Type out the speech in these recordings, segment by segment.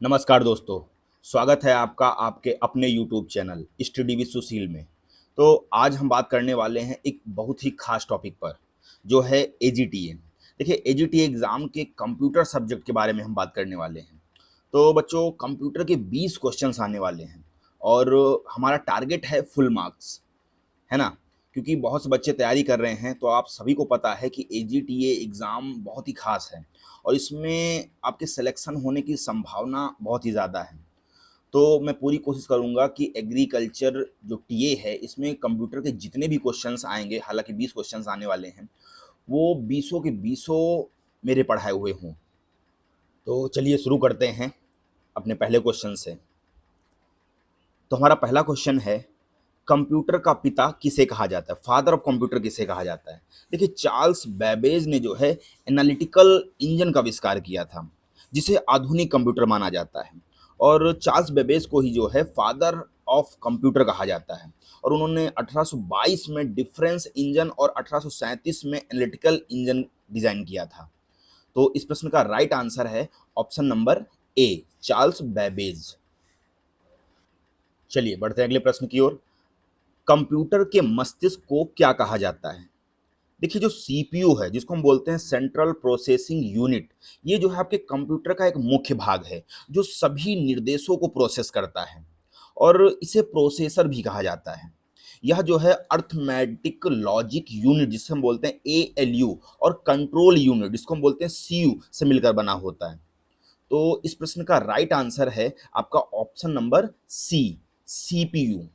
नमस्कार दोस्तों। स्वागत है आपका आपके अपने यूट्यूब चैनल स्टडी विद सुशील में। तो आज हम बात करने वाले हैं एक बहुत ही खास टॉपिक पर, जो है एजीटीए। देखिए, एजीटीए एग्ज़ाम के कंप्यूटर सब्जेक्ट के बारे में हम बात करने वाले हैं। तो बच्चों, कंप्यूटर के 20 क्वेश्चंस आने वाले हैं और हमारा टारगेट है फुल मार्क्स, है ना? क्योंकि बहुत से बच्चे तैयारी कर रहे हैं, तो आप सभी को पता है कि एजीटीए एग्ज़ाम बहुत ही ख़ास है और इसमें आपके सिलेक्शन होने की संभावना बहुत ही ज़्यादा है। तो मैं पूरी कोशिश करूँगा कि एग्रीकल्चर जो टीए है, इसमें कंप्यूटर के जितने भी क्वेश्चंस आएँगे, हालाँकि 20 क्वेश्चंस आने वाले हैं, वो बीसों के बीसों मेरे पढ़ाए हुए हों। तो चलिए शुरू करते हैं अपने पहले क्वेश्चन से। तो हमारा पहला क्वेश्चन है, कंप्यूटर का पिता किसे कहा जाता है? फादर ऑफ कंप्यूटर किसे कहा जाता है? देखिए, चार्ल्स बेबेज ने जो है एनालिटिकल इंजन का आविष्कार किया था, जिसे आधुनिक कंप्यूटर माना जाता है। और चार्ल्स बेबेज को ही जो है फादर ऑफ कंप्यूटर कहा जाता है। और उन्होंने 1822 में डिफरेंस इंजन और 1837 में एनालिटिकल इंजन डिजाइन किया था। तो इस प्रश्न का राइट आंसर है ऑप्शन नंबर ए, चार्ल्स बेबेज। चलिए बढ़ते हैं अगले प्रश्न की ओर। कंप्यूटर के मस्तिष्क को क्या कहा जाता है? देखिए, जो सीपीयू है, जिसको हम बोलते हैं सेंट्रल प्रोसेसिंग यूनिट, ये जो है आपके कंप्यूटर का एक मुख्य भाग है, जो सभी निर्देशों को प्रोसेस करता है और इसे प्रोसेसर भी कहा जाता है। यह जो है अर्थमेटिक लॉजिक यूनिट, जिसे हम बोलते हैं एएलयू, और कंट्रोल यूनिट, जिसको हम बोलते हैं सीयू, से मिलकर बना होता है। तो इस प्रश्न का राइट आंसर है आपका ऑप्शन नंबर सी, सीपीयू।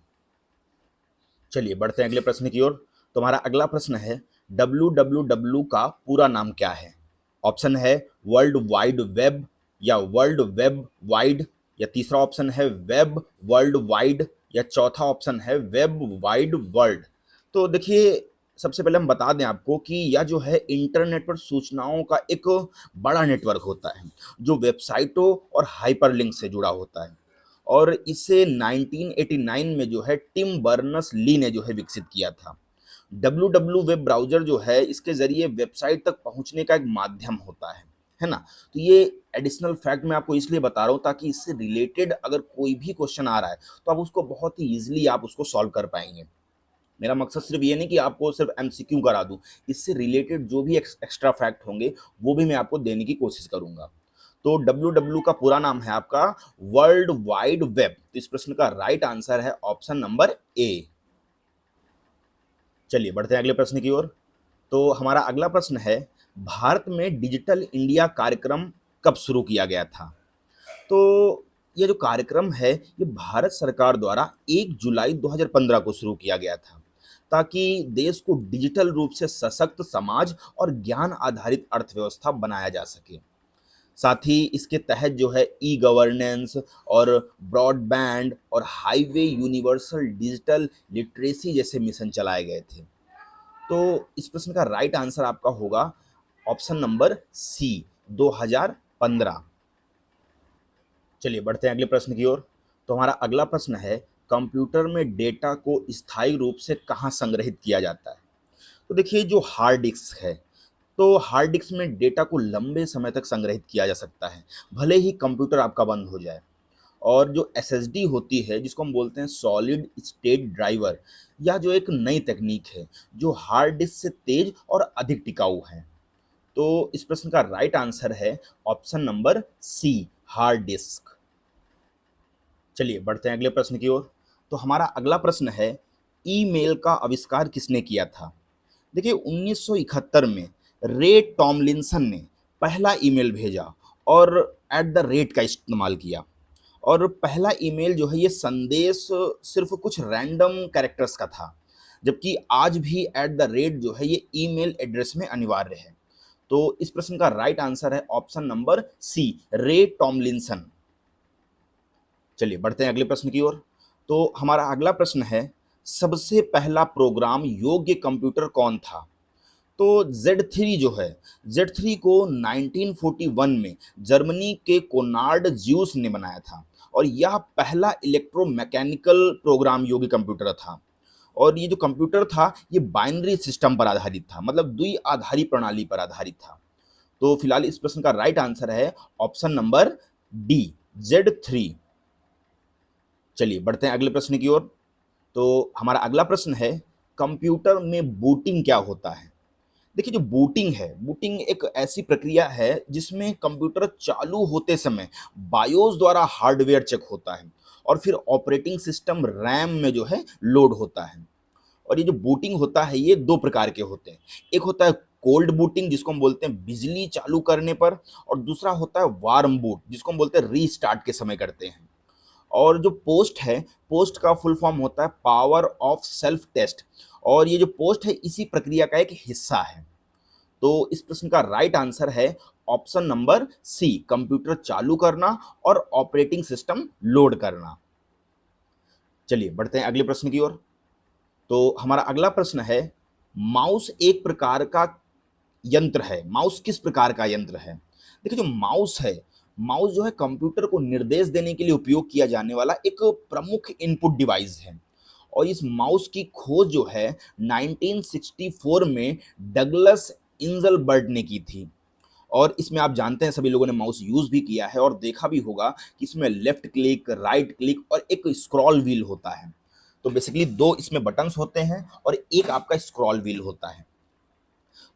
चलिए बढ़ते हैं अगले प्रश्न की ओर। तो हमारा अगला प्रश्न है, www का पूरा नाम क्या है? ऑप्शन है वर्ल्ड वाइड वेब, या वर्ल्ड वेब वाइड, या तीसरा ऑप्शन है वेब वर्ल्ड वाइड, या चौथा ऑप्शन है वेब वाइड वर्ल्ड। तो देखिए, सबसे पहले हम बता दें आपको कि यह जो है इंटरनेट पर सूचनाओं का एक बड़ा नेटवर्क होता है, जो वेबसाइटों और हाइपरलिंक से जुड़ा होता है। और इसे 1989 में जो है टिम बर्नर्स ली ने जो है विकसित किया था। डब्ल्यू डब्ल्यू वेब ब्राउज़र जो है, इसके ज़रिए वेबसाइट तक पहुंचने का एक माध्यम होता है ना? तो ये एडिशनल फैक्ट मैं आपको इसलिए बता रहा हूँ, ताकि इससे रिलेटेड अगर कोई भी क्वेश्चन आ रहा है, तो आप उसको बहुत ही ईज़िली आप उसको सॉल्व कर पाएँगे। मेरा मकसद सिर्फ ये नहीं कि आपको सिर्फ एमसीक्यू करा दूँ, इससे रिलेटेड जो भी एक्स्ट्रा फैक्ट होंगे, वो भी मैं आपको देने की कोशिश करूँगा। तो डब्ल्यू का पूरा नाम है आपका वर्ल्ड वाइड वेब। तो इस प्रश्न का राइट आंसर है ऑप्शन नंबर ए। चलिए बढ़ते हैं अगले प्रश्न की ओर। तो हमारा अगला प्रश्न है, भारत में डिजिटल इंडिया कार्यक्रम कब शुरू किया गया था? तो ये जो कार्यक्रम है, ये भारत सरकार द्वारा 1 जुलाई 2015 को शुरू किया गया था, ताकि देश को डिजिटल रूप से सशक्त समाज और ज्ञान आधारित अर्थव्यवस्था बनाया जा सके। साथ ही इसके तहत जो है ई गवर्नेंस और ब्रॉडबैंड और हाईवे यूनिवर्सल डिजिटल लिटरेसी जैसे मिशन चलाए गए थे। तो इस प्रश्न का राइट आंसर आपका होगा ऑप्शन नंबर सी, 2015। चलिए बढ़ते हैं अगले प्रश्न की ओर। तो हमारा अगला प्रश्न है, कंप्यूटर में डेटा को स्थायी रूप से कहाँ संग्रहित किया जाता है? तो देखिए, जो हार्ड डिस्क है, तो हार्ड डिस्क में डेटा को लंबे समय तक संग्रहित किया जा सकता है, भले ही कंप्यूटर आपका बंद हो जाए। और जो एसएसडी होती है, जिसको हम बोलते हैं सॉलिड स्टेट ड्राइवर, यह जो एक नई तकनीक है, जो हार्ड डिस्क से तेज और अधिक टिकाऊ है। तो इस प्रश्न का राइट आंसर है option number C, hard disk. चलिए बढ़ते हैं अगले प्रश्न की ओर। तो हमारा अगला प्रश्न है, ईमेल का आविष्कार किसने किया था? देखिए, 1971 में रे टॉमलिंसन ने पहला ईमेल भेजा और एट द रेट का इस्तेमाल किया। और पहला ईमेल जो है, ये संदेश सिर्फ कुछ रैंडम कैरेक्टर्स का था, जबकि आज भी एट द रेट जो है, ये ईमेल एड्रेस में अनिवार्य है। तो इस प्रश्न का राइट आंसर है ऑप्शन नंबर सी, रे टॉमलिंसन। चलिए बढ़ते हैं अगले प्रश्न की ओर। तो हमारा अगला प्रश्न है, सबसे पहला प्रोग्राम योग्य कंप्यूटर कौन था? तो Z3 जो है, Z3 को 1941 में जर्मनी के कोनार्ड ज्यूस ने बनाया था और यह पहला इलेक्ट्रोमैकेनिकल प्रोग्राम योग्य कंप्यूटर था। और ये जो कंप्यूटर था, ये बाइनरी सिस्टम पर आधारित था, मतलब द्विआधारी प्रणाली पर आधारित था। तो फिलहाल इस प्रश्न का राइट आंसर है ऑप्शन नंबर डी, Z3। चलिए बढ़ते हैं अगले प्रश्न की ओर। तो हमारा अगला प्रश्न है, कंप्यूटर में बूटिंग क्या होता है? देखिए, जो बूटिंग है, बूटिंग एक ऐसी प्रक्रिया है जिसमें कंप्यूटर चालू होते समय बायोस द्वारा हार्डवेयर चेक होता है और फिर ऑपरेटिंग सिस्टम रैम में जो है लोड होता है। और ये जो बूटिंग होता है ये दो प्रकार के होते हैं। एक होता है कोल्ड बूटिंग, जिसको हम बोलते हैं बिजली चालू करने पर, और दूसरा होता है वार्म बूट, जिसको हम बोलते हैं रीस्टार्ट के समय करते हैं। और जो पोस्ट है, पोस्ट का फुल फॉर्म होता है पावर ऑफ सेल्फ टेस्ट, और ये जो पोस्ट है इसी प्रक्रिया का एक हिस्सा है। तो इस प्रश्न का राइट आंसर है ऑप्शन नंबर सी, कंप्यूटर चालू करना और ऑपरेटिंग सिस्टम लोड करना। चलिए बढ़ते हैं अगले प्रश्न की ओर। तो हमारा अगला प्रश्न है, माउस एक प्रकार का यंत्र है। माउस किस प्रकार का यंत्र है? देखिए, जो माउस है, माउस जो है कंप्यूटर को निर्देश देने के लिए उपयोग किया जाने वाला एक प्रमुख इनपुट डिवाइस है। और इस माउस की खोज जो है 1964 में डगलस इंजलबर्ट ने की थी। और इसमें आप जानते हैं सभी लोगों ने माउस यूज भी किया है और देखा भी होगा कि इसमें लेफ्ट क्लिक, राइट क्लिक और एक स्क्रॉल व्हील होता है। तो बेसिकली दो इसमें बटन्स होते हैं और एक आपका स्क्रॉल व्हील होता है।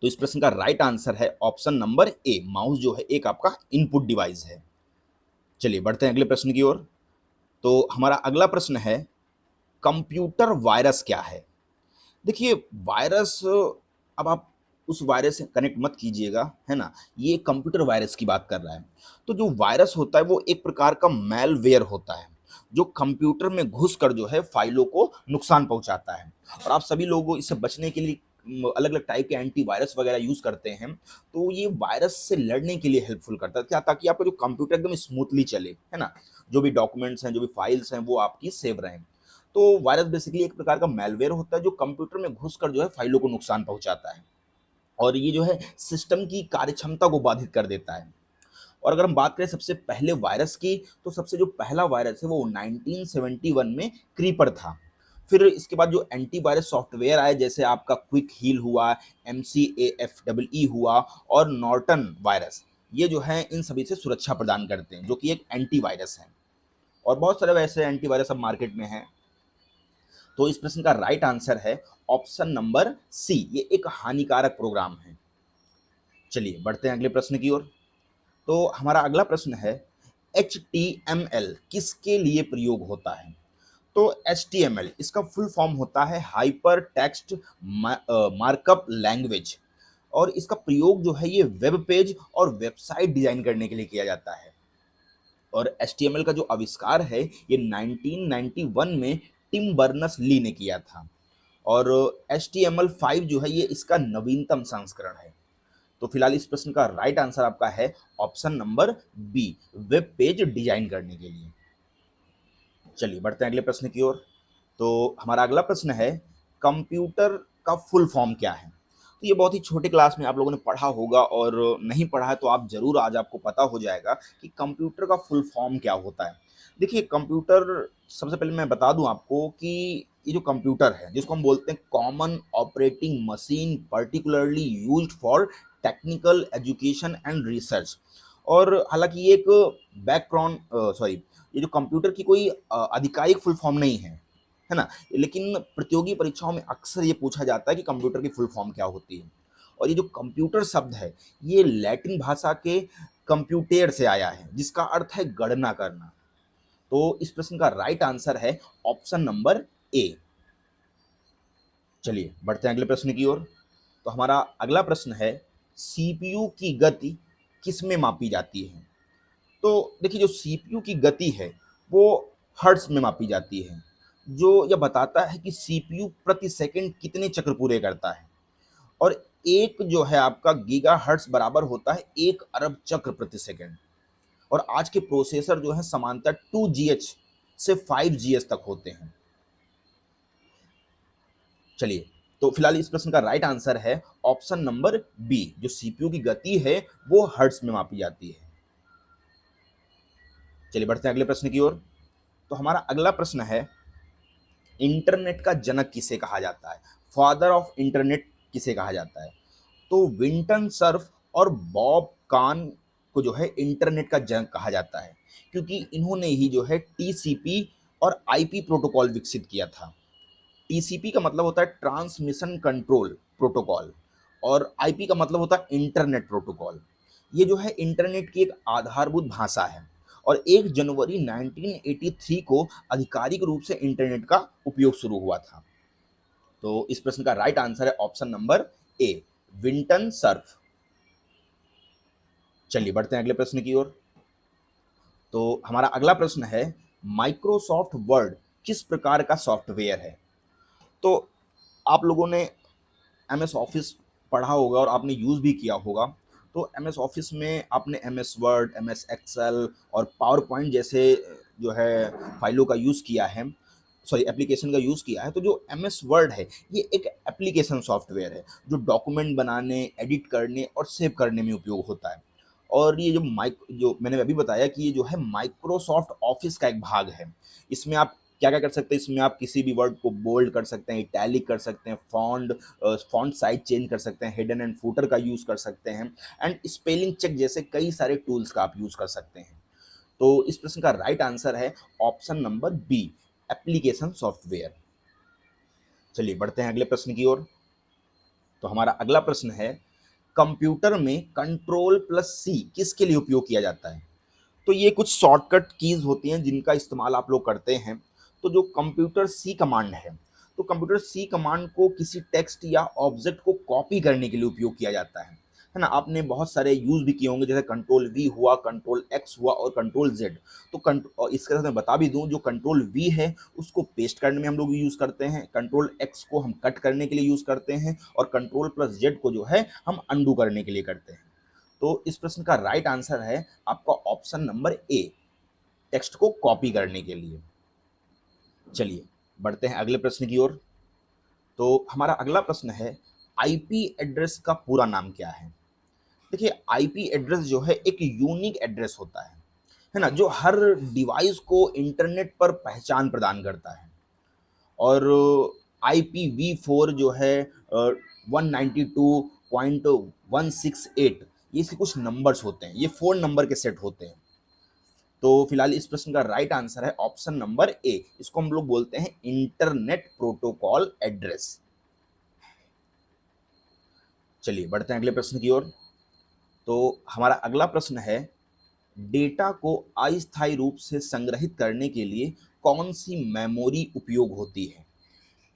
तो इस प्रश्न का राइट आंसर है ऑप्शन नंबर ए, माउस जो है एक आपका इनपुट डिवाइस है। चलिए बढ़ते हैं अगले प्रश्न की ओर। तो हमारा अगला प्रश्न है, कंप्यूटर वायरस क्या है? देखिए, वायरस, अब आप उस वायरस से कनेक्ट मत कीजिएगा, है ना? ये कंप्यूटर वायरस की बात कर रहा है। तो जो वायरस होता है वो एक प्रकार का मैलवेयर होता है, जो कंप्यूटर में घुसकर जो है फाइलों को नुकसान पहुंचाता है। और आप सभी लोग इससे बचने के लिए अलग अलग टाइप के एंटीवायरस वगैरह यूज करते हैं। तो ये वायरस से लड़ने के लिए हेल्पफुल करता है क्या, ताकि आपका जो कंप्यूटर एकदम स्मूथली चले, है ना? जो भी डॉक्यूमेंट्स हैं, जो भी फाइल्स हैं, वो आपकी सेव रहें। तो वायरस बेसिकली एक प्रकार का मैलवेयर होता है जो कंप्यूटर में घुसकर जो है फाइलों को नुकसान पहुंचाता है, और ये जो है सिस्टम की कार्यक्षमता को बाधित कर देता है। और अगर हम बात करें सबसे पहले वायरस की, तो सबसे जो पहला वायरस है वो 1971 में क्रीपर था। फिर इसके बाद जो एंटीवायरस सॉफ्टवेयर आए, जैसे आपका क्विक हील हुआ, MCAFEE हुआ और नॉर्टन वायरस, ये जो है इन सभी से सुरक्षा प्रदान करते हैं, जो कि एक एंटीवायरस है। और बहुत सारे वैसे एंटीवायरस अब मार्केट में हैं। तो इस प्रश्न का राइट आंसर है ऑप्शन नंबर सी, ये एक हानिकारक प्रोग्राम है। चलिए बढ़ते हैं अगले प्रश्न की ओर। तो हमारा अगला प्रश्न है, HTML किसके लिए प्रयोग होता है? तो HTML इसका फुल फॉर्म होता है हाइपर टेक्स्ट मार्कअप लैंग्वेज, और इसका प्रयोग जो है ये वेब पेज और वेबसाइट डिजाइन करने के लिए किया जाता है। और HTML का जो आविष्कार है ये 1991 में टिम बर्नस ली ने किया था। और HTML5 जो है ये इसका नवीनतम संस्करण है। तो फिलहाल इस प्रश्न का राइट आंसर आपका है option number B, web page design करने के लिए। चलिए बढ़ते हैं अगले प्रश्न की ओर। तो हमारा अगला प्रश्न है, कंप्यूटर का फुल फॉर्म क्या है? तो ये बहुत ही छोटे क्लास में आप लोगों ने पढ़ा होगा, और नहीं पढ़ा है तो आप जरूर आज आपको पता हो जाएगा कि कंप्यूटर का फुल फॉर्म क्या होता है। देखिए, कंप्यूटर, सबसे पहले मैं बता दूं आपको कि ये जो कंप्यूटर है जिसको हम बोलते हैं common operating machine, particularly used for technical education and research. और हालांकि ये एक बैकग्राउंड, सॉरी, ये जो कंप्यूटर की कोई आधिकारिक फुल फॉर्म नहीं है ना? लेकिन प्रतियोगी परीक्षाओं में अक्सर ये पूछा जाता है कि कंप्यूटर की फुल फॉर्म क्या होती है। और ये जो कंप्यूटर शब्द है ये लैटिन भाषा के कंप्यूटेर से आया है, जिसका अर्थ है गणना करना। तो इस प्रश्न का राइट आंसर है ऑप्शन नंबर ए। चलिए बढ़ते हैं अगले प्रश्न की ओर। तो हमारा अगला प्रश्न है, सीपीयू की गति किसमें मापी जाती है? तो देखिए, जो सीपीयू की गति है वो हर्ट्ज में मापी जाती है, जो यह बताता है कि सीपीयू प्रति सेकंड कितने चक्र पूरे करता है। और एक जो है आपका गीगा हर्ट्ज बराबर होता है 1 अरब चक्र प्रति सेकंड। और आज के प्रोसेसर जो है समांतर 2GH से 5GH तक होते हैं। चलिए, तो फिलहाल इस प्रश्न का राइट आंसर है ऑप्शन नंबर बी, जो सीपीयू की गति है वो हर्ट्ज में मापी जाती है। चलिए बढ़ते हैं अगले प्रश्न की ओर। तो हमारा अगला प्रश्न है, इंटरनेट का जनक किसे कहा जाता है? फादर ऑफ इंटरनेट किसे कहा जाता है? तो विंटन सर्फ और बॉब कान को जो है इंटरनेट का जनक कहा जाता है, क्योंकि इन्होंने ही जो है टीसीपी और आईपी प्रोटोकॉल विकसित किया था। टीसीपी का मतलब होता है ट्रांसमिशन कंट्रोल प्रोटोकॉल, और आईपी का मतलब होता है इंटरनेट प्रोटोकॉल। ये जो है इंटरनेट की एक आधारभूत भाषा है, और 1 जनवरी 1983 को आधिकारिक रूप से इंटरनेट का उपयोग शुरू हुआ था। तो इस प्रश्न का राइट आंसर है ऑप्शन नंबर ए, विंटन सर्फ। चलिए बढ़ते हैं अगले प्रश्न की ओर। तो हमारा अगला प्रश्न है, माइक्रोसॉफ्ट वर्ड किस प्रकार का सॉफ्टवेयर है? तो आप लोगों ने एमएस ऑफिस पढ़ा होगा और आपने यूज़ भी किया होगा। तो एमएस ऑफिस में आपने एमएस वर्ड, एमएस एक्सेल और पावर पॉइंट जैसे जो है फाइलों का यूज़ किया है, सॉरी एप्लीकेशन का यूज़ किया है। तो जो एमएस वर्ड है ये एक एप्लीकेशन सॉफ्टवेयर है जो डॉक्यूमेंट बनाने, एडिट करने और सेव करने में उपयोग होता है। और ये जो मैंने अभी बताया कि ये जो है माइक्रोसॉफ्ट ऑफिस का एक भाग है। इसमें आप क्या-क्या कर सकते हैं, इसमें आप किसी भी वर्ड को बोल्ड कर सकते हैं, इटैलिक कर सकते हैं, फ़ॉन्ट साइज़ चेंज कर सकते हैं, हिडन एंड फुटर का यूज़ कर सकते हैं, एंड स्पेलिंग चेक जैसे कई सारे टूल्स का आप यूज़ कर सकते हैं। तो इस प्रश्न का राइट आंसर है option number B, application software. चलिए बढ़ते हैं अगले प्रश्न की ओर। तो हमारा अगला प्रश्न है, कंप्यूटर में कंट्रोल प्लस सी किसके लिए उपयोग किया जाता है? तो ये कुछ शॉर्टकट कीज़ होती हैं जिनका इस्तेमाल आप लोग करते हैं। तो जो कंप्यूटर सी कमांड है, तो कंप्यूटर सी कमांड को किसी टेक्स्ट या ऑब्जेक्ट को कॉपी करने के लिए उपयोग किया जाता है ना? आपने बहुत सारे यूज़ भी किए होंगे, जैसे कंट्रोल वी हुआ, कंट्रोल एक्स हुआ और कंट्रोल जेड। तो और इसके साथ मैं बता भी दूँ, जो कंट्रोल वी है उसको पेस्ट करने में हम लोग यूज़ करते हैं, कंट्रोल एक्स को हम कट करने के लिए यूज़ करते हैं, और कंट्रोल प्लस जेड को जो है हम अंडू करने के लिए करते हैं। तो इस प्रश्न का राइट आंसर है आपका ऑप्शन नंबर ए, टेक्स्ट को कॉपी करने के लिए। चलिए बढ़ते हैं अगले प्रश्न की ओर। तो हमारा अगला प्रश्न है, आईपी एड्रेस का पूरा नाम क्या है? देखिए, आईपी एड्रेस जो है एक यूनिक एड्रेस होता है ना, जो हर डिवाइस को इंटरनेट पर पहचान प्रदान करता है। और IPv4 जो है 192.168, ये इसके कुछ नंबर्स होते हैं, ये 4 नंबर के सेट होते हैं। तो फिलहाल इस प्रश्न का राइट आंसर है ऑप्शन नंबर ए, इसको हम लोग बोलते हैं इंटरनेट प्रोटोकॉल एड्रेस। चलिए बढ़ते हैं अगले प्रश्न की ओर। तो हमारा अगला प्रश्न है, डेटा को अस्थायी रूप से संग्रहित करने के लिए कौन सी मेमोरी उपयोग होती है?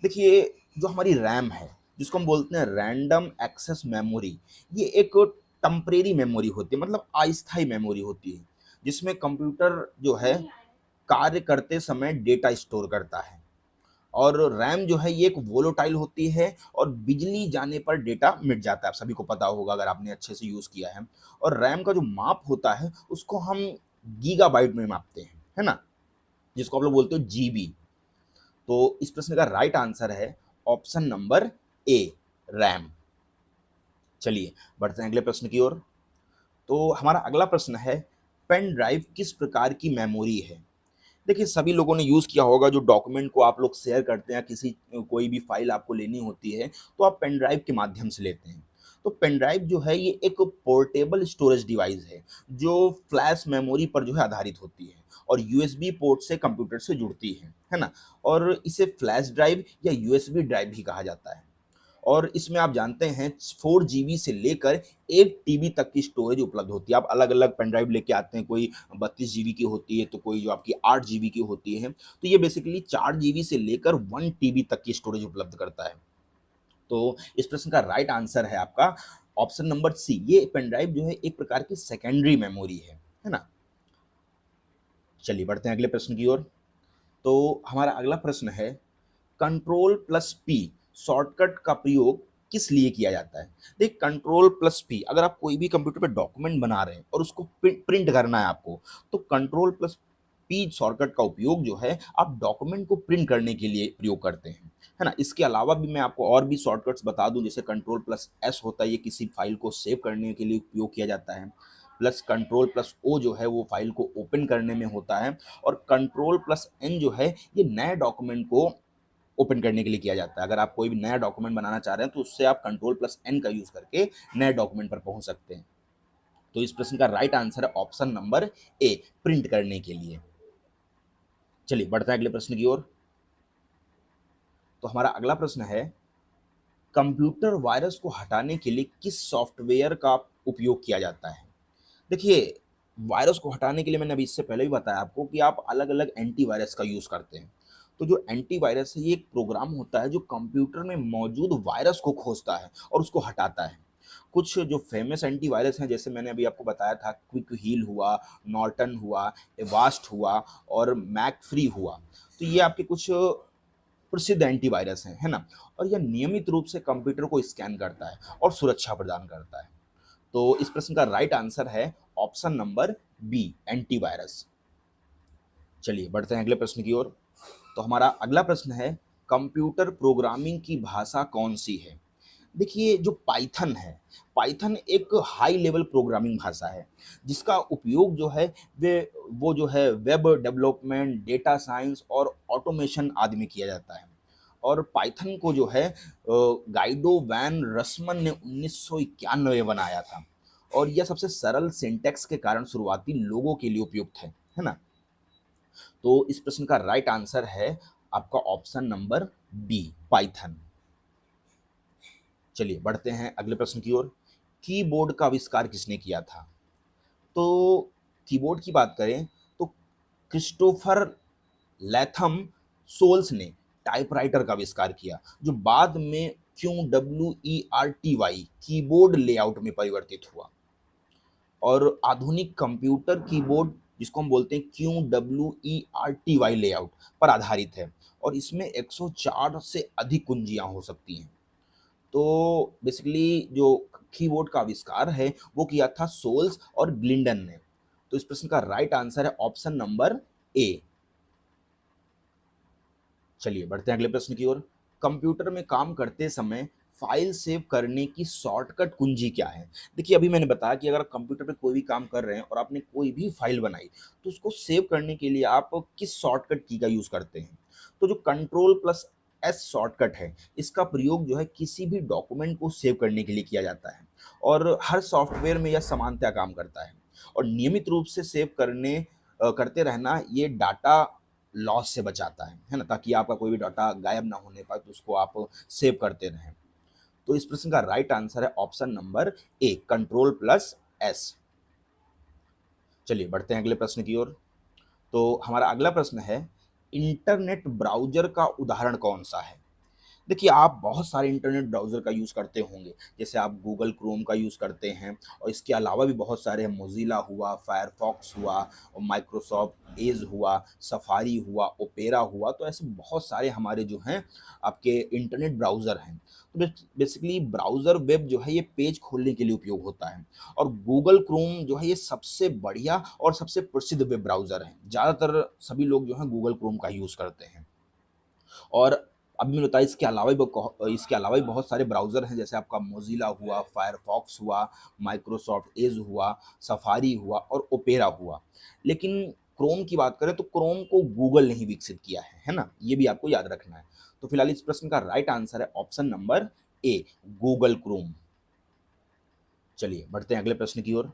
देखिए, जो हमारी रैम है, जिसको हम बोलते हैं रैंडम एक्सेस मेमोरी, ये एक टेम्परेरी मेमोरी होती है, मतलब अस्थायी मेमोरी होती है, जिसमें कंप्यूटर जो है कार्य करते समय डेटा स्टोर करता है। और रैम जो है ये एक वोलेटाइल होती है, और बिजली जाने पर डेटा मिट जाता है, आप सभी को पता होगा अगर आपने अच्छे से यूज़ किया है। और रैम का जो माप होता है उसको हम गीगाबाइट में मापते हैं, है ना? जिसको आप लोग बोलते हो जीबी। तो इस प्रश्न का राइट आंसर है ऑप्शन नंबर ए, रैम। चलिए बढ़ते हैं अगले प्रश्न की ओर। तो हमारा अगला प्रश्न है, पेन ड्राइव किस प्रकार की मेमोरी है? देखिए, सभी लोगों ने यूज़ किया होगा, जो डॉक्यूमेंट को आप लोग शेयर करते हैं, किसी कोई भी फाइल आपको लेनी होती है तो आप पेन ड्राइव के माध्यम से लेते हैं। तो पेन ड्राइव जो है ये एक पोर्टेबल स्टोरेज डिवाइस है जो फ्लैश मेमोरी पर जो है आधारित होती है, और यूएसबी पोर्ट से कंप्यूटर से जुड़ती है ना? और इसे फ्लैश ड्राइव या यूएसबी ड्राइव भी कहा जाता है। और इसमें आप जानते हैं 4 जीबी से लेकर 1 टीबी तक की स्टोरेज उपलब्ध होती है। आप अलग-अलग पेन ड्राइव लेके आते हैं, कोई 32 जीबी की होती है, तो कोई जो आपकी 8 जीबी की होती है। तो ये बेसिकली 4 जीबी से लेकर 1 टीबी तक की स्टोरेज उपलब्ध करता है। तो इस प्रश्न का राइट आंसर है आपका ऑप्शन नंबर सी, ये पेन ड्राइव जो है एक प्रकार की सेकेंडरी मेमोरी है ना? चलिए बढ़ते हैं अगले प्रश्न की ओर। तो हमारा अगला प्रश्न है, कंट्रोल प्लस पी शॉर्टकट का प्रयोग किस लिए किया जाता है? देख, कंट्रोल प्लस पी, अगर आप कोई भी कंप्यूटर पे डॉक्यूमेंट बना रहे हैं और उसको प्रिंट करना है आपको, तो कंट्रोल प्लस पी शॉर्टकट का उपयोग जो है आप डॉक्यूमेंट को प्रिंट करने के लिए प्रयोग करते हैं, है ना? इसके अलावा भी मैं आपको और भी शॉर्टकट्स बता दूं, जैसे कंट्रोल प्लस एस होता है, ये किसी फाइल को सेव करने के लिए उपयोग किया जाता है। प्लस कंट्रोल प्लस ओ जो है वो फाइल को ओपन करने में होता है, और कंट्रोल प्लस एन जो है ये नए डॉक्यूमेंट को ओपन करने के लिए किया जाता है। अगर आप कोई भी नया डॉक्यूमेंट बनाना चाह रहे हैं तो उससे आप कंट्रोल प्लस एन का यूज़ करके नए डॉक्यूमेंट पर पहुंच सकते हैं। तो इस प्रश्न का राइट आंसर है ऑप्शन नंबर ए, प्रिंट करने के लिए। चलिए बढ़ते हैं अगले प्रश्न की ओर। तो हमारा अगला प्रश्न है, कंप्यूटर वायरस को हटाने के लिए किस सॉफ्टवेयर का उपयोग किया जाता है? देखिए, वायरस को हटाने के लिए मैंने अभी इससे पहले भी बताया आपको कि आप अलग-अलग एंटीवायरस का यूज़ करते हैं। तो जो एंटीवायरस है, ये एक प्रोग्राम होता है जो कंप्यूटर में मौजूद वायरस को खोजता है और उसको हटाता है। कुछ जो फेमस एंटीवायरस हैं, जैसे मैंने अभी आपको बताया था, क्विक हील हुआ, नॉर्टन हुआ, एवास्ट हुआ और मैकफ्री हुआ। तो ये आपके कुछ प्रसिद्ध एंटीवायरस हैं, है ना? और यह नियमित रूप से कंप्यूटर को स्कैन करता है और सुरक्षा प्रदान करता है। तो इस प्रश्न का राइट आंसर है ऑप्शन नंबर बी, एंटीवायरस। चलिए बढ़ते हैं अगले प्रश्न की ओर। तो हमारा अगला प्रश्न है, कंप्यूटर प्रोग्रामिंग की भाषा कौन सी है? देखिए, जो पाइथन है, पाइथन एक हाई लेवल प्रोग्रामिंग भाषा है जिसका उपयोग जो है वे वो जो है वेब डेवलपमेंट, डेटा साइंस और ऑटोमेशन आदि में किया जाता है। और पाइथन को जो है गाइडो वैन रसमन ने 1991 में बनाया था और यह सबसे सरल सिंटैक्स के कारण शुरुआती लोगों के लिए उपयुक्त है ना? तो इस प्रश्न का राइट आंसर है आपका ऑप्शन नंबर बी, पाइथन। चलिए बढ़ते हैं अगले प्रश्न की ओर। कीबोर्ड का आविष्कार किसने किया था? तो कीबोर्ड की बात करें तो क्रिस्टोफर लैथम सोल्स ने टाइपराइटर का आविष्कार किया, जो बाद में QWERTY कीबोर्ड लेआउट में परिवर्तित हुआ। और आधुनिक कंप्यूटर कीबोर्ड, जिसको हम बोलते हैं QWERTY लेआउट, पर आधारित है और इसमें 104 से अधिक कुंजियां हो सकती हैं। तो बेसिकली जो कीबोर्ड का आविष्कार है वो किया था सोल्स और ग्लिंडन ने। तो इस प्रश्न का राइट आंसर है ऑप्शन नंबर ए। चलिए बढ़ते हैं अगले प्रश्न की ओर। कंप्यूटर में काम करते समय फाइल सेव करने की शॉर्टकट कुंजी क्या है? देखिए, अभी मैंने बताया कि अगर कंप्यूटर पे कोई भी काम कर रहे हैं और आपने कोई भी फाइल बनाई, तो उसको सेव करने के लिए आप किस शॉर्टकट की का यूज़ करते हैं? तो जो कंट्रोल प्लस एस शॉर्टकट है, इसका प्रयोग जो है किसी भी डॉक्यूमेंट को सेव करने के लिए किया जाता है और हर सॉफ्टवेयर में यह समानतः काम करता है। और नियमित रूप से सेव करते रहना ये डाटा लॉस से बचाता है ना? ताकि आपका कोई भी डाटा गायब ना होने पाए, तो उसको आप सेव करते रहें। तो इस प्रश्न का राइट आंसर है ऑप्शन नंबर ए, कंट्रोल प्लस एस। चलिए बढ़ते हैं अगले प्रश्न की ओर। तो हमारा अगला प्रश्न है, इंटरनेट ब्राउज़र का उदाहरण कौन-सा है? देखिए, आप बहुत सारे इंटरनेट ब्राउज़र का यूज़ करते होंगे, जैसे आप गूगल क्रोम का यूज़ करते हैं और इसके अलावा भी बहुत सारे हैं, मोज़िला हुआ, फायरफॉक्स हुआ और माइक्रोसॉफ्ट एज हुआ, सफारी हुआ, ओपेरा हुआ, तो ऐसे बहुत सारे हमारे जो हैं आपके इंटरनेट ब्राउज़र हैं। तो बेसिकली ब्राउज़र वेब जो है ये पेज खोलने के लिए उपयोग होता है और गूगल क्रोम जो है ये सबसे बढ़िया और सबसे प्रसिद्ध वेब ब्राउज़र है। ज़्यादातर सभी लोग जो हैं गूगल क्रोम का यूज़ करते हैं। और अभी मैंने बताया इसके अलावा भी बहुत सारे ब्राउज़र हैं, जैसे आपका मोज़िला हुआ, फायरफॉक्स हुआ, माइक्रोसॉफ्ट एज हुआ, सफारी हुआ और ओपेरा हुआ। लेकिन क्रोम की बात करें तो क्रोम को गूगल ने ही विकसित किया है ना? ये भी आपको याद रखना है। तो फिलहाल इस प्रश्न का राइट आंसर है ऑप्शन नंबर ए, गूगल क्रोम। चलिए बढ़ते हैं अगले प्रश्न की ओर।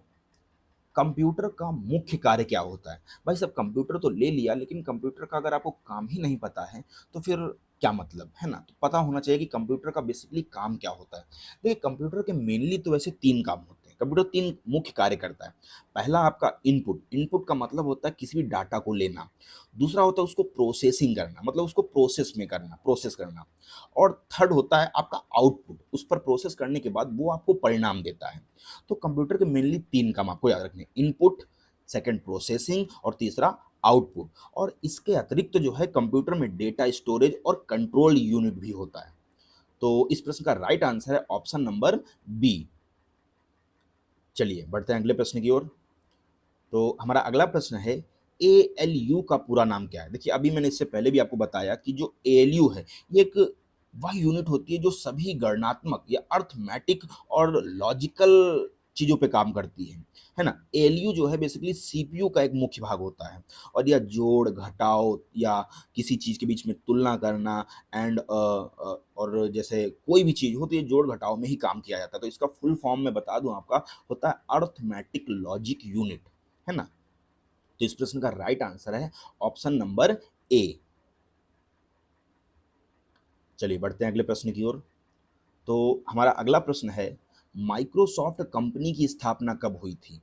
कंप्यूटर का मुख्य कार्य क्या होता है? भाई साहब, कंप्यूटर तो ले लिया, लेकिन कंप्यूटर का अगर आपको काम ही नहीं पता है, तो फिर क्या मतलब, है ना? तो पता होना चाहिए कि कंप्यूटर का बेसिकली काम क्या होता है। देखिए, कंप्यूटर के मेनली तो वैसे 3 काम होते हैं। कंप्यूटर 3 मुख्य कार्य करता है। पहला आपका इनपुट, इनपुट का मतलब होता है किसी भी डाटा को लेना। दूसरा होता है उसको प्रोसेसिंग करना, मतलब उसको प्रोसेस करना। और थर्ड होता है आपका आउटपुट, उस पर प्रोसेस करने के बाद वो आपको परिणाम देता है। तो कंप्यूटर के मेनली 3 काम आपको याद रखने हैं, इनपुट, सेकंड प्रोसेसिंग और तीसरा आउटपुट। और इसके अतिरिक्त जो है कंप्यूटर में डेटा स्टोरेज और कंट्रोल यूनिट भी होता है। तो इस प्रश्न का राइट आंसर है ऑप्शन नंबर बी। चलिए बढ़ते हैं अगले प्रश्न की ओर। तो हमारा अगला प्रश्न है, एएलयू का पूरा नाम क्या है? देखिए, अभी मैंने इससे पहले भी आपको बताया कि जो एएलयू है, ये एक वह यूनिट होती है जो सभी गणनात्मक या अर्थमेटिक और लॉजिकल चीज़ों पे काम करती है ना? एएलयू जो है बेसिकली सीपीयू का एक मुख्य भाग होता है और यह जोड़, घटाव या किसी चीज़ के बीच में तुलना करना और जैसे कोई भी चीज़ हो तो ये जोड़-घटाव में ही काम किया जाता है। तो इसका फुल फॉर्म मैं बता दूँ आपका, होता है अरिथमेटिक लॉजिक यूनिट, है ना? तो इस प्रश्न का राइट आंसर है ऑप्शन नंबर ए। चलिए बढ़ते हैं अगले प्रश्न की ओर। तो हमारा अगला प्रश्न है, माइक्रोसॉफ्ट कंपनी की स्थापना कब हुई थी?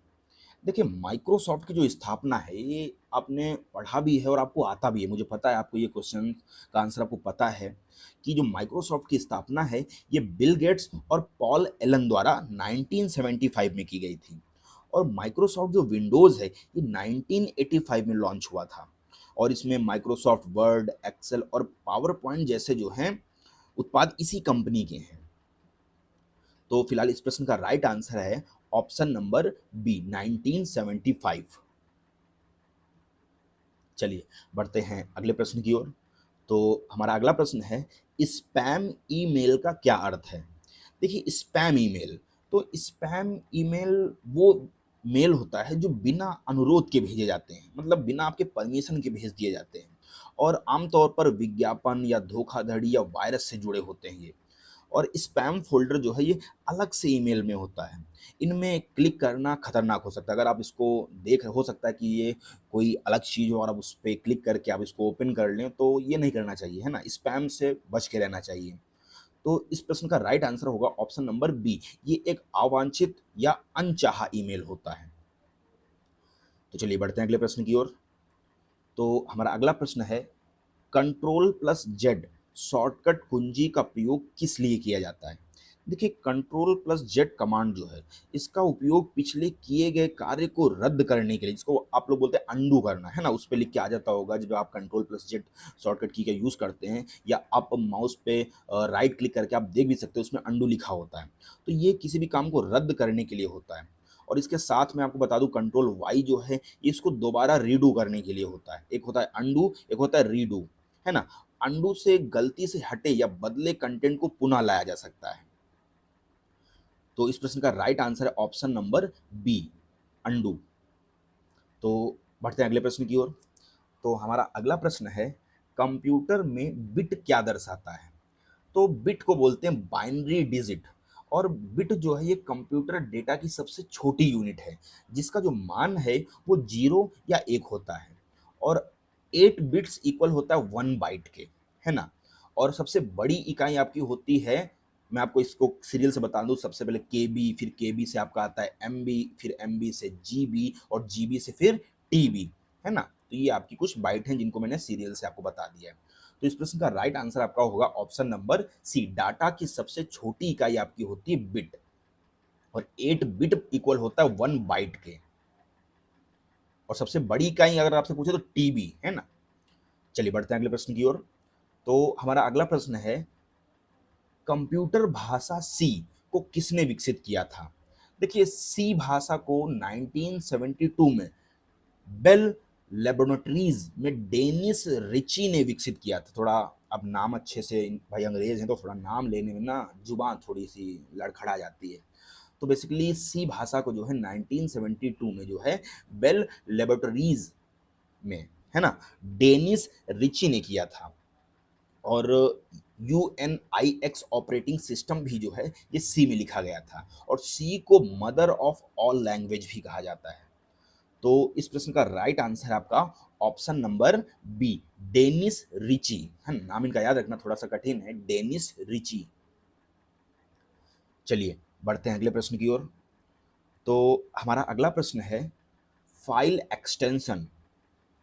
देखिए, माइक्रोसॉफ्ट की जो स्थापना है ये आपने पढ़ा भी है और आपको आता भी है। मुझे पता है आपको ये क्वेश्चन का आंसर आपको पता है कि जो माइक्रोसॉफ्ट की स्थापना है ये बिल गेट्स और पॉल एलन द्वारा 1975 में की गई थी। और माइक्रोसॉफ्ट जो विंडोज़ है ये 1985 में लॉन्च हुआ था और इसमें माइक्रोसॉफ्ट वर्ड, एक्सेल और पावर पॉइंट जैसे जो हैं उत्पाद इसी कंपनी के हैं। तो फिलहाल इस प्रश्न का राइट आंसर है ऑप्शन नंबर बी 1975। चलिए बढ़ते हैं अगले प्रश्न की ओर। तो हमारा अगला प्रश्न है, स्पैम ईमेल का क्या अर्थ है? देखिए, स्पैम ईमेल, तो स्पैम ईमेल वो मेल होता है जो बिना अनुरोध के भेजे जाते हैं, मतलब बिना आपके परमिशन के भेज दिए जाते हैं और आमतौर पर विज्ञापन या धोखाधड़ी या वायरस से जुड़े होते हैं ये। और स्पैम फ़ोल्डर जो है ये अलग से ईमेल में होता है। इनमें क्लिक करना खतरनाक हो सकता है। अगर आप इसको देख हो सकता है कि ये कोई अलग चीज़ हो और आप उस पे क्लिक करके आप इसको ओपन कर लें, तो ये नहीं करना चाहिए, है ना? स्पैम से बच के रहना चाहिए। तो इस प्रश्न का राइट आंसर होगा ऑप्शन नंबर बी, ये एक अवांछित या अनचाहा ईमेल होता है। तो चलिए बढ़ते हैं अगले प्रश्न की ओर। तो हमारा अगला प्रश्न है, कंट्रोल प्लस जेड शॉर्टकट कुंजी का प्रयोग किस लिए किया जाता है? देखिए, कंट्रोल प्लस जेड कमांड जो है इसका उपयोग पिछले किए गए कार्य को रद्द करने के लिए, जिसको आप लोग बोलते हैं अंडू करना, है ना? उस पे लिख के आ जाता होगा जब आप कंट्रोल प्लस जेड शॉर्टकट की का यूज़ करते हैं या आप माउस पे राइट क्लिक करके आप देख भी सकते हो उसमें अंडू लिखा होता है। तो ये किसी भी काम को रद्द करने के लिए होता है। और इसके साथ मैं आपको बता दूं, कंट्रोल वाई जो है ये इसको दोबारा रीडू करने के लिए होता है। एक होता है अंडू, एक होता है रीडू, है ना? अंडू से गलती से हटे या बदले कंटेंट को पुनः लाया जा सकता है। तो इस प्रश्न का राइट आंसर है ऑप्शन नंबर बी, अंडू। तो बढ़ते हैं अगले प्रश्न की ओर। तो हमारा अगला प्रश्न है, कंप्यूटर में बिट क्या दर्शाता है? तो बिट को बोलते हैं बाइनरी डिजिट और बिट जो है ये कंप्यूटर डेटा की सबसे छोटी यूनिट है जिसका जो मान है वो 0 या 1 होता है और 8 बिट्स इक्वल होता है 1 बाइट के, है ना? और सबसे बड़ी इकाई आपकी होती है, मैं आपको इसको सीरियल से बता दूं, सबसे पहले केबी, फिर केबी से आपका आता है एमबी, फिर एमबी से जीबी और जीबी से फिर टीबी, है ना? तो ये आपकी कुछ बाइट हैं जिनको मैंने सीरियल से आपको बता दिया है। तो इस प्रश्न का राइट आंसर आपका होगा ऑप्शन नंबर सी, डाटा की सबसे छोटी इकाई आपकी होती है बिट और 8 बिट इक्वल होता है 1 बाइट के और सबसे बड़ी इकाई अगर आपसे पूछे तो टीबी, है ना? चलिए बढ़ते हैं अगले प्रश्न की ओर। तो हमारा अगला प्रश्न है, कंप्यूटर भाषा सी को किसने विकसित किया था? देखिए, सी भाषा को 1972 में बेल लेबोरेटरीज में डेनिस रिची ने विकसित किया था। थोड़ा अब नाम अच्छे से, भाई अंग्रेज हैं तो थोड़ा नाम लेने में ना जुबान थोड़ी सी लड़खड़ा जाती है। तो बेसिकली सी भाषा को जो है 1972 में जो है बेल लेबोरेटरीज में, है ना, डेनिस रिची ने किया था। और यूएनआईएक्स ऑपरेटिंग सिस्टम भी जो है ये सी में लिखा गया था और सी को मदर ऑफ ऑल लैंग्वेज भी कहा जाता है। तो इस प्रश्न का राइट आंसर है आपका option number B, Dennis Ritchie, है ना? नाम इनका याद रखना थोड़ा सा कठिन है, डेनिस रिची। चलिए बढ़ते हैं अगले प्रश्न की ओर। तो हमारा अगला प्रश्न है, फाइल एक्सटेंशन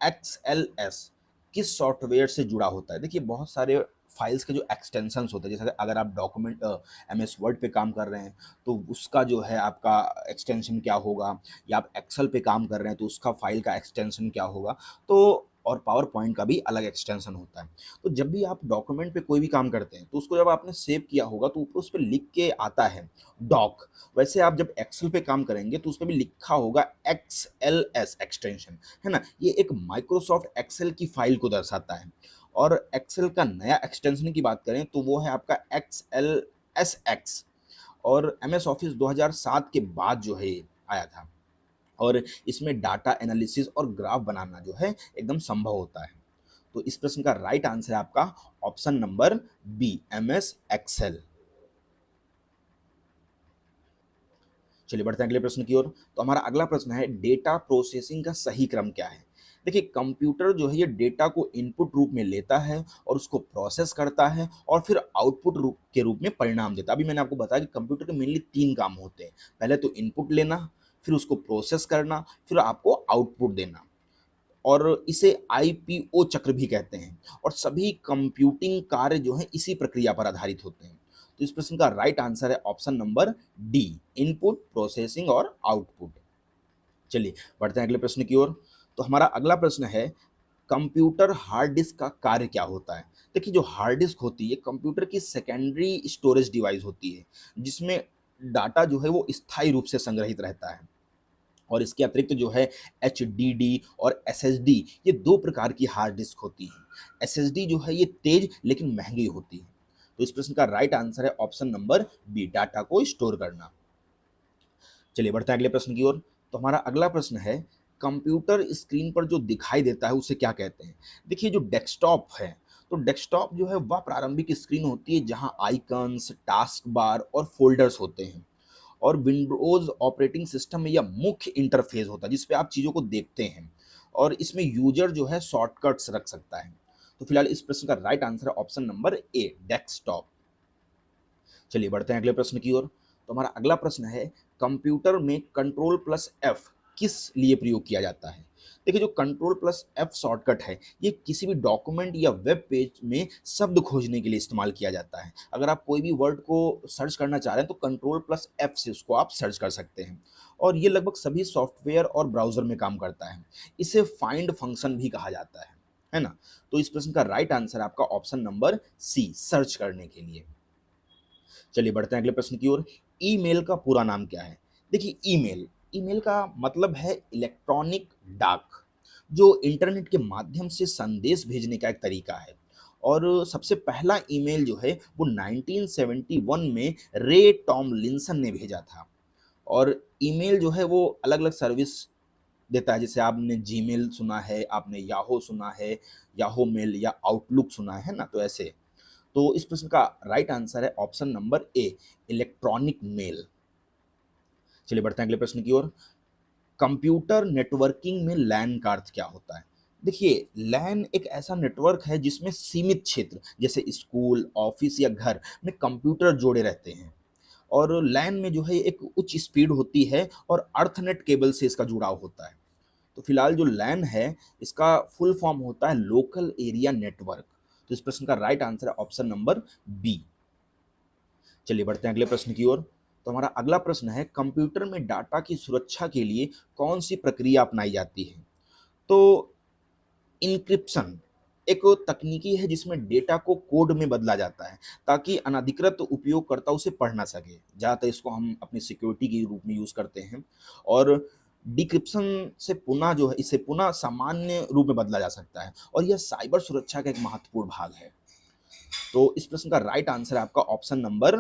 एक्सएलएस किस सॉफ्टवेयर से जुड़ा होता है? देखिए, बहुत सारे फाइल्स के जो एक्सटेंशंस होते हैं, जैसे अगर आप डॉक्यूमेंट एमएस वर्ड पे काम कर रहे हैं तो उसका जो है आपका एक्सटेंशन क्या होगा, या आप एक्सेल पे काम कर रहे हैं तो उसका फाइल का एक्सटेंशन क्या होगा। तो और पावर पॉइंट का भी अलग एक्सटेंशन होता है। तो जब भी आप डॉक्यूमेंट पे कोई भी काम करते हैं तो उसको जब आपने सेव किया होगा तो ऊपर उस पर लिख के आता है डॉक। वैसे आप जब एक्सेल पे काम करेंगे तो उस पर भी लिखा होगा एक्सएलएस एक्सटेंशन, है ना? ये एक माइक्रोसॉफ्ट एक्सेल की फाइल को दर्शाता है और एक्सेल का नया एक्सटेंशन की बात करें तो वो है आपका एक्सएलएसएक्स और एमएस ऑफिस 2007 के बाद जो है ये आया था। और इसमें डाटा एनालिसिस और ग्राफ बनाना जो है एकदम संभव होता है। तो इस प्रश्न का राइट आंसर है आपका option number B, MS Excel. चलिए बढ़ते हैं अगले प्रश्न की ओर। तो हमारा अगला प्रश्न है डेटा प्रोसेसिंग का सही क्रम क्या है। देखिए कंप्यूटर जो है ये डेटा को इनपुट रूप में लेता है और उसको प्रोसेस करता है और फिर आउटपुट रूप के रूप में परिणाम देता है। अभी मैंने आपको बताया कि कंप्यूटर के मेनली 3 काम होते हैं। पहले तो इनपुट लेना, फिर उसको प्रोसेस करना, फिर आपको आउटपुट देना। और इसे आईपीओ चक्र भी कहते हैं और सभी कंप्यूटिंग कार्य जो हैं इसी प्रक्रिया पर आधारित होते हैं। तो इस प्रश्न का राइट आंसर है option number D, input, processing और आउटपुट। चलिए बढ़ते हैं अगले प्रश्न की ओर। तो हमारा अगला प्रश्न है कंप्यूटर हार्ड डिस्क का कार्य क्या होता है। देखिए जो हार्ड डिस्क होती है कंप्यूटर की सेकेंडरी स्टोरेज डिवाइस होती है जिसमें डाटा जो है वो स्थायी रूप से संग्रहित रहता है। और इसके अतिरिक्त जो है एचडीडी और एसएसडी, ये 2 प्रकार की हार्ड डिस्क होती हैं। एसएसडी जो है ये तेज लेकिन महंगी होती है। तो इस प्रश्न का राइट आंसर है ऑप्शन नंबर बी, डाटा को स्टोर करना। चलिए बढ़ते हैं अगले प्रश्न की ओर। तो हमारा अगला प्रश्न है कंप्यूटर स्क्रीन पर जो दिखाई देता है उसे क्या कहते हैं। देखिए जो डेस्कटॉप है, तो डेस्कटॉप जो है वह प्रारंभिक स्क्रीन होती है जहां आइकन्स, टास्क बार और फोल्डर्स होते हैं। और विंडोज़ ऑपरेटिंग सिस्टम में यह मुख्य इंटरफ़ेस होता है, जिस पे आप चीज़ों को देखते हैं और इसमें यूज़र जो है शॉर्टकट्स रख सकता है। तो फिलहाल इस प्रश्न का राइट आंसर है ऑप्शन नंबर ए, डेस्कटॉप। चलिए बढ़ते हैं अगले प्रश्न की ओर। तो हमारा अगला प्रश्न है कंप्यूटर में कंट्रोल प्लस एफ किस लिए प्रयोग किया जाता है। देखिए जो कंट्रोल प्लस एफ शॉर्टकट है ये किसी भी डॉक्यूमेंट या वेब पेज में शब्द खोजने के लिए इस्तेमाल किया जाता है। अगर आप कोई भी वर्ड को सर्च करना चाह रहे हैं तो कंट्रोल प्लस एफ से उसको आप सर्च कर सकते हैं। और ये लगभग सभी सॉफ्टवेयर और ब्राउज़र में काम करता है। इसे फाइंड फंक्शन भी कहा जाता है ना। तो इस प्रश्न का राइट आंसर आपका ऑप्शन नंबर सी, सर्च करने के लिए। चलिए बढ़ते हैं अगले प्रश्न की ओर। ईमेल का पूरा नाम क्या है। देखिए ईमेल, ईमेल का मतलब है इलेक्ट्रॉनिक डाक, जो इंटरनेट के माध्यम से संदेश भेजने का एक तरीका है। और सबसे पहला ईमेल जो है वो 1971 में रे टॉमलिंसन ने भेजा था। और ईमेल जो है वो अलग अलग सर्विस देता है, जैसे आपने जीमेल सुना है, आपने याहो सुना है, याहो मेल या आउटलुक सुना है ना, तो ऐसे। तो इस प्रश्न का राइट आंसर है option number A, electronic mail. चलिए बढ़ते हैं अगले प्रश्न की ओर। कंप्यूटर नेटवर्किंग में लैन का अर्थ क्या होता है। देखिए लैन एक ऐसा नेटवर्क है जिसमें सीमित क्षेत्र जैसे स्कूल, ऑफिस या घर में कंप्यूटर जोड़े रहते हैं। और लैन में जो है एक उच्च स्पीड होती है और अर्थनेट केबल से इसका जुड़ाव होता है। तो फिलहाल जो लैन है इसका फुल फॉर्म होता है लोकल एरिया नेटवर्क। तो इस प्रश्न का राइट आंसर है ऑप्शन नंबर बी। चलिए बढ़ते हैं अगले प्रश्न की ओर। तो हमारा अगला प्रश्न है कंप्यूटर में डाटा की सुरक्षा के लिए कौन सी प्रक्रिया अपनाई जाती है। तो इनक्रिप्शन एक तकनीकी है जिसमें डेटा को कोड में बदला जाता है ताकि अनधिकृत उपयोगकर्ता उसे पढ़ ना सके। ज़्यादातर इसको हम अपनी सिक्योरिटी के रूप में यूज़ करते हैं। और डिक्रिप्शन से पुनः जो है इसे पुनः सामान्य रूप में बदला जा सकता है और यह साइबर सुरक्षा का एक महत्वपूर्ण भाग है। तो इस प्रश्न का राइट आंसर है आपका ऑप्शन नंबर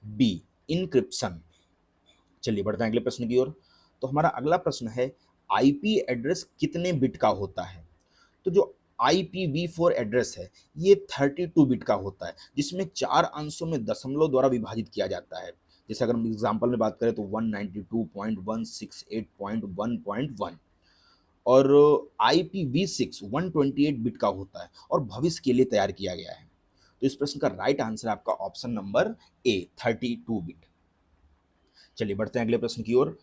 बी, इनक्रिप्शन। चलिए बढ़ते हैं अगले प्रश्न की ओर। तो हमारा अगला प्रश्न है आईपी एड्रेस कितने बिट का होता है। तो जो IPv4 एड्रेस है ये 32 बिट का होता है जिसमें 4 अंशों में दशमलव द्वारा विभाजित किया जाता है। जैसे अगर हम एग्जांपल में बात करें तो 192.168.1.1। और IPv6 128 बिट का होता है और भविष्य के लिए तैयार किया गया है। तो इस प्रश्न का राइट आंसर आपका ऑप्शन नंबर ए, 32 बिट। चलिए बढ़ते हैं अगले प्रश्न की ओर।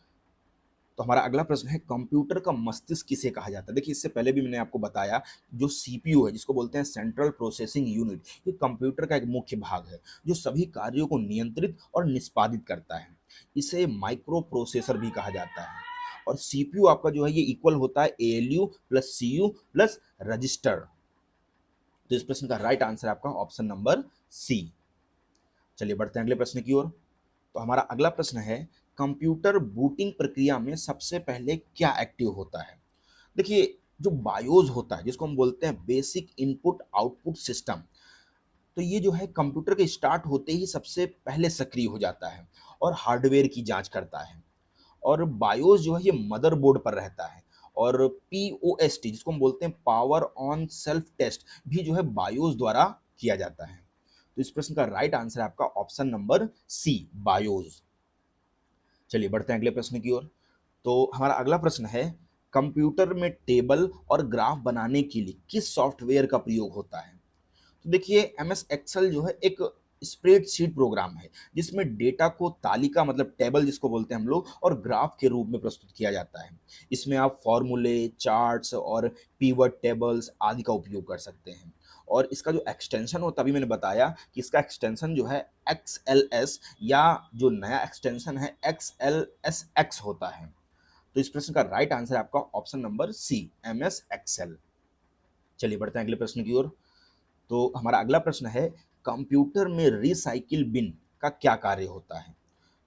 तो हमारा अगला प्रश्न है कंप्यूटर का मस्तिष्क किसे कहा जाता है। देखिए इससे पहले भी मैंने आपको बताया जो सीपीयू है जिसको बोलते हैं सेंट्रल प्रोसेसिंग यूनिट, ये कंप्यूटर का एक मुख्य भाग है जो सभी कार्यों को नियंत्रित और निष्पादित करता है। इसे माइक्रो प्रोसेसर भी कहा जाता है। और सीपीयू आपका जो है ये इक्वल होता है ALU plus CU plus register. तो इस प्रश्न का राइट आंसर आपका ऑप्शन नंबर सी। चलिए बढ़ते हैं अगले प्रश्न की ओर। तो हमारा अगला प्रश्न है कंप्यूटर बूटिंग प्रक्रिया में सबसे पहले क्या एक्टिव होता है। देखिए जो बायोस होता है जिसको हम बोलते हैं बेसिक इनपुट आउटपुट सिस्टम, तो ये जो है कंप्यूटर के स्टार्ट होते ही सबसे पहले सक्रिय हो जाता है और हार्डवेयर की जांच करता है। और बायोस जो है ये मदरबोर्ड पर रहता है। और पीओएसटी जिसको हम बोलते हैं पावर ऑन सेल्फ टेस्ट भी जो है बायोस द्वारा किया जाता है। तो इस प्रश्न का राइट आंसर है आपका ऑप्शन नंबर सी, बायोस। चलिए बढ़ते हैं अगले प्रश्न की ओर। तो हमारा अगला प्रश्न है, कंप्यूटर में टेबल और ग्राफ बनाने के लिए किस सॉफ्टवेयर का प्रयोग होता है? तो देखिए एमएस एक्सेल जो है एक स्प्रेडशीट प्रोग्राम है जिसमें डेटा को तालिका मतलब टेबल जिसको बोलते हैं हम लोग और ग्राफ के रूप में प्रस्तुत किया जाता है। इसमें आप फॉर्मूले, चार्ट्स और पीवर्ड टेबल्स आदि का उपयोग कर सकते हैं। और इसका जो एक्सटेंशन होता है, अभी मैंने बताया कि इसका एक्सटेंशन जो है XLS या जो नया एक्सटेंशन है XLSX होता है। तो इस प्रश्न का राइट आंसर है आपका option number C, MS Excel. चलिए बढ़ते हैं अगले प्रश्न की ओर। तो हमारा अगला प्रश्न है, कंप्यूटर में रिसाइकिल बिन का क्या कार्य होता है?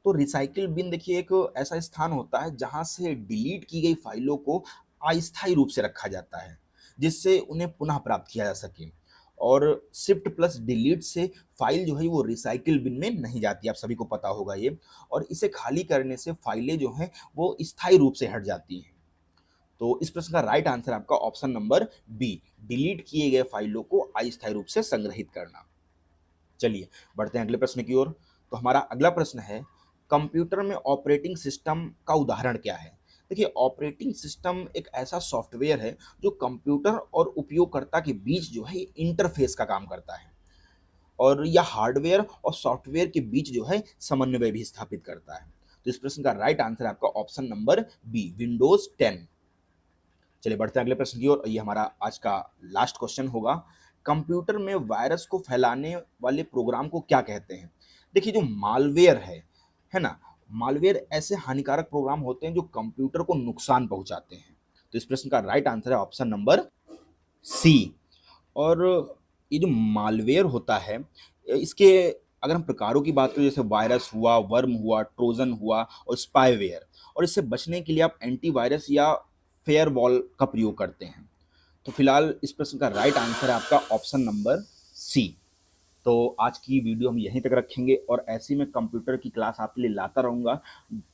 तो रिसाइकिल बिन देखिए एक ऐसा स्थान होता है जहां से डिलीट की गई फाइलों को अस्थायी रूप से रखा जाता है जिससे उन्हें पुनः प्राप्त किया जा सके। और शिफ्ट प्लस डिलीट से फाइल जो है वो रिसाइकिल बिन में नहीं जाती, आप सभी को पता होगा ये। और इसे खाली करने से फाइलें जो हैं वो स्थायी रूप से हट जाती हैं। तो इस प्रश्न का राइट आंसर आपका ऑप्शन नंबर बी, डिलीट किए गए फाइलों को अस्थायी रूप से संग्रहित करना। चलिए बढ़ते हैं अगले प्रश्न की ओर। तो हमारा अगला प्रश्न है, कंप्यूटर में ऑपरेटिंग सिस्टम का उदाहरण क्या है? देखिए ऑपरेटिंग सिस्टम एक ऐसा सॉफ्टवेयर है जो कंप्यूटर और उपयोगकर्ता के बीच जो है इंटरफेस का काम करता है। और यह हार्डवेयर और सॉफ्टवेयर के बीच जो है समन्वय भी स्थापित करता है। तो इस प्रश्न का राइट आंसर है आपका ऑप्शन नंबर बी, विंडोज 10। चलिए बढ़ते हैं अगले प्रश्न की ओर। ये हमारा आज का लास्ट क्वेश्चन होगा, कंप्यूटर में वायरस को फैलाने वाले प्रोग्राम को क्या कहते हैं? देखिए जो मालवेयर है ना, मालवेयर ऐसे हानिकारक प्रोग्राम होते हैं जो कंप्यूटर को नुकसान पहुंचाते हैं। तो इस प्रश्न का राइट आंसर है ऑप्शन नंबर सी। और ये जो मालवेयर होता है इसके अगर हम प्रकारों की बात करें, जैसे वायरस हुआ, वर्म हुआ, ट्रोजन हुआ और स्पाईवेयर। और इससे बचने के लिए आप एंटीवायरस या फेयरवॉल का प्रयोग करते हैं। तो फिलहाल इस प्रश्न का राइट आंसर है आपका ऑप्शन नंबर सी। तो आज की वीडियो हम यहीं तक रखेंगे और ऐसे में कंप्यूटर की क्लास आपके लिए लाता रहूँगा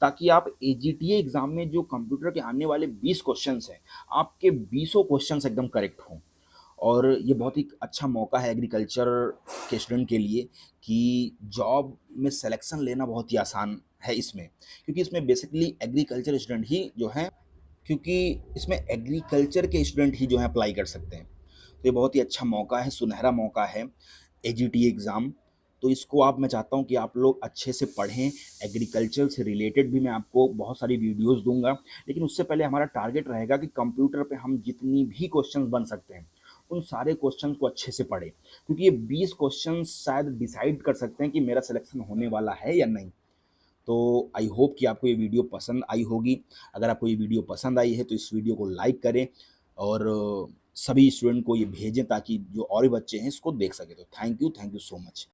ताकि आप एजीटीए एग्जाम में जो कंप्यूटर के आने वाले 20 क्वेश्चंस हैं आपके 20 क्वेश्चंस एकदम करेक्ट हों। और ये बहुत ही अच्छा मौका है एग्रीकल्चर के स्टूडेंट के लिए कि जॉब में सिलेक्शन लेना बहुत ही आसान है इसमें, क्योंकि इसमें बेसिकली एग्रीकल्चर स्टूडेंट ही जो हैं, क्योंकि इसमें एग्रीकल्चर के स्टूडेंट ही जो है अप्लाई कर सकते हैं। तो ये बहुत ही अच्छा मौका है, सुनहरा मौका है एजीटी एग्ज़ाम। तो इसको आप मैं चाहता हूँ कि आप लोग अच्छे से पढ़ें। एग्रीकल्चर से रिलेटेड भी मैं आपको बहुत सारी वीडियोस दूंगा, लेकिन उससे पहले हमारा टारगेट रहेगा कि कंप्यूटर पे हम जितनी भी क्वेश्चंस बन सकते हैं उन सारे क्वेश्चंस को अच्छे से पढ़ें, क्योंकि ये 20 क्वेश्चंस शायद डिसाइड कर सकते हैं कि मेरा सिलेक्शन होने वाला है या नहीं। तो आई होप कि आपको ये वीडियो पसंद आई होगी। अगर आपको ये वीडियो पसंद आई है तो इस वीडियो को लाइक करें और सभी स्टूडेंट को ये भेजें ताकि जो और भी बच्चे हैं इसको देख सकें। तो थैंक यू सो मच।